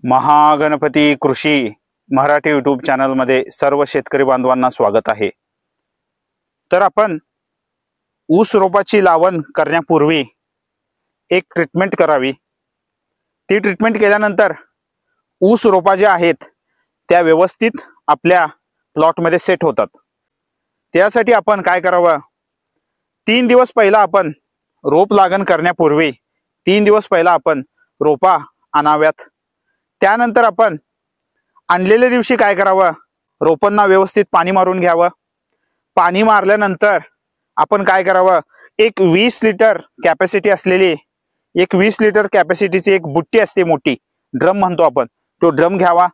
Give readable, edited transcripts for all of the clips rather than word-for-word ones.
महागणपती कृषी Marathi YouTube channel मध्ये सर्व शेतकरी बांधवांना स्वागत आहे। तर आपण ऊस रोपाची लावण करण्यापूर्वी एक ट्रीटमेंट करावी। ती ट्रीटमेंट केल्यानंतर ऊस रोपा जे आहेत त्या व्यवस्थित आपल्या प्लॉट मध्ये सेट होतात। त्यासाठी आपण काय करावं, 3 दिवस पहिला आपण रोप लागण करण्यापूर्वी 3 दिवस पहिला आपण रोपा आणाव्यात। त्यानंतर आपण आणलेल्या दिवशी काय करावं, रोपांना व्यवस्थित पाणी मारून घ्यावं। पाणी मारल्यानंतर आपण काय करावं, एक 20 लिटर कॅपॅसिटी असलेली एक 20 लिटर कॅपॅसिटीची एक बुट्टी असते, मोठी ड्रम म्हणतो आपण, तो ड्रम घ्यावा।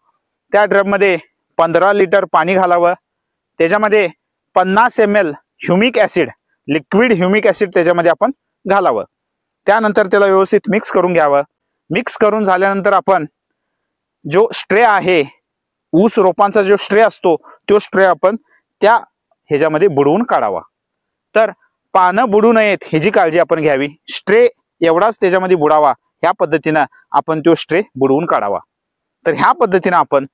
त्या ड्रम मध्ये 15 लिटर पाणी घालावं। त्याच्यामध्ये 50 ml humic acid, liquid humic acid त्याच्यामध्ये आपण घालावं। त्यानंतर त्याला व्यवस्थित मिक्स करून घ्यावं। मिक्स करून झाल्यानंतर आपण जो स्ट्रे आहे, ऊस रोपांचा जो स्ट्रे असतो, तो स्ट्रे आपण त्या ह्याच्यामध्ये बुडवून काढावा। तर पानं बुडू नयेत ह्याची काळजी आपण घ्यावी। स्ट्रे एवढाच त्याच्यामध्ये बुडावा, ह्या पद्धतीने आपण तो स्ट्रे बुडवून काढावा। तर ह्या पद्धतीने आपण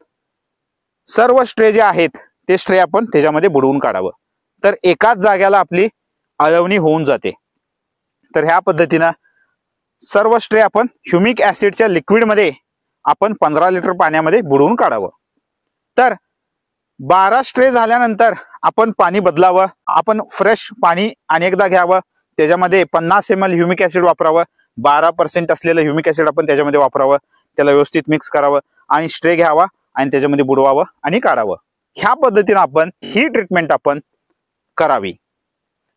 सर्व स्ट्रे जे आहेत ते स्ट्रे आपण त्याच्यामध्ये बुडवून काढावं। तर एकाच जागेला आपली आळवणी होऊन जाते। तर ह्या पद्धतीने सर्व स्ट्रे आपण ह्युमिक ऍसिडच्या लिक्विड मध्ये आपण 15 लिटर पाण्यामध्ये बुडवून काढावं। तर 12 स्ट्रे झाल्यानंतर आपण पाणी बदलावं। आपण फ्रेश पाणी अनेकदा घ्यावं। त्याच्यामध्ये 50 ml ह्युमिक ऍसिड वापरावं। 12% असलेलं ह्युमिक ऍसिड आपण त्याच्यामध्ये वापरावं। त्याला व्यवस्थित मिक्स करावं आणि स्ट्रे घ्यावा आणि त्याच्यामध्ये बुडवावं आणि काढावं। ह्या पद्धतीने आपण ही ट्रीटमेंट आपण करावी।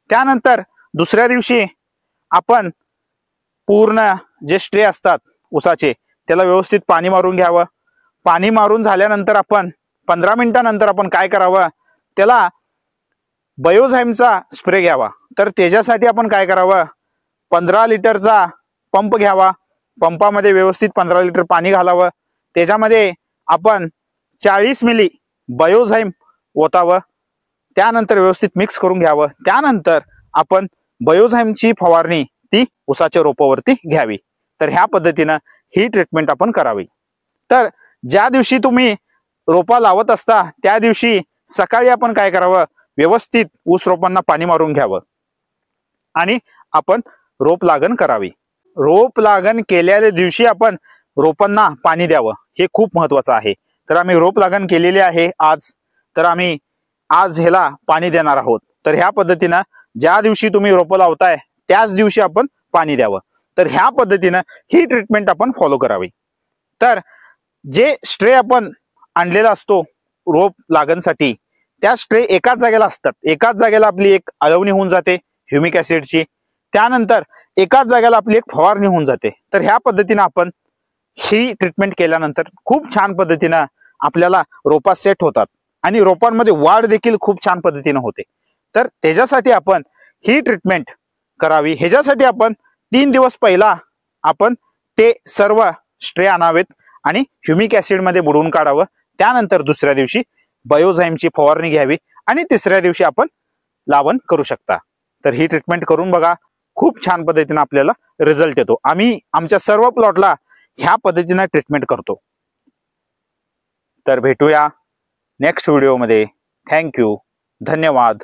त्यानंतर दुसऱ्या दिवशी आपण पूर्ण जे स्ट्रे असतात ऊसाचे त्याला व्यवस्थित पाणी मारून घ्यावं। पाणी मारून झाल्यानंतर आपण 15 मिनिटांनंतर आपण काय करावं, त्याला बायोझाइमचा स्प्रे घ्यावा। तर त्याच्यासाठी आपण काय करावं, 15 लिटरचा पंप घ्यावा। पंपामध्ये व्यवस्थित 15 लिटर पाणी घालावं। त्याच्यामध्ये आपण 40 मिली बायोझाइम ओतावं। त्यानंतर व्यवस्थित मिक्स करून घ्यावं। त्यानंतर आपण बायोझाइमची फवारणी ती ऊसाच्या रोपावरती घ्यावी। तर ह्या पद्धतीने ही ट्रीटमेंट आपण करावी। तर ज्या दिवशी तुम्ही रोपा लावत असता त्या दिवशी सकाळी आपण काय करावं, व्यवस्थित ऊस रोपांना पाणी मारून घ्यावं आणि आपण रोप लागण करावी। रोप लागण केलेल्या दिवशी आपण रोपांना पाणी द्यावं, हे खूप महत्त्वाचं आहे। तर आम्ही रोप लागण केलेली आहे आज, तर आम्ही आज ह्याला पाणी देणार आहोत। तर ह्या पद्धतीने ज्या दिवशी तुम्ही रोपं लावताय त्याच दिवशी आपण पाणी द्यावं। तर ह्या पद्धतीने ही ट्रीटमेंट आपण फॉलो करावी। तर जे स्ट्रे आपण आणलेला असतो रोप लागणसाठी, त्या स्ट्रे एकाच जागेला असतात। एकाच जागेला आपली एक आळवणी होऊन जाते ह्युमिक ऍसिडची। त्यानंतर एकाच जागेला आपली एक फवारणी होऊन जाते। तर ह्या पद्धतीने आपण ही ट्रीटमेंट केल्यानंतर खूप छान पद्धतीने आपल्याला रोपा सेट होतात आणि रोपांमध्ये वाढ देखील खूप छान पद्धतीने होते। तर त्याच्यासाठी आपण ही ट्रीटमेंट करावी। ह्याच्यासाठी आपण 3 दिवस पहिला आपण ते सर्व स्ट्रे आणावेत आणि ह्युमिक ऍसिड मध्ये बुडवून काढावं। त्यानंतर दुसऱ्या दिवशी बायोझाइमची फवारणी घ्यावी आणि तिसऱ्या दिवशी आपण लावण करू शकता। तर ही ट्रीटमेंट करून बघा, खूप छान पद्धतीने आपल्याला रिझल्ट येतो। आम्ही आमच्या सर्व प्लॉटला ह्या पद्धतीने ट्रीटमेंट करतो। तर भेटूया नेक्स्ट व्हिडिओ मध्ये। थँक्यू, धन्यवाद।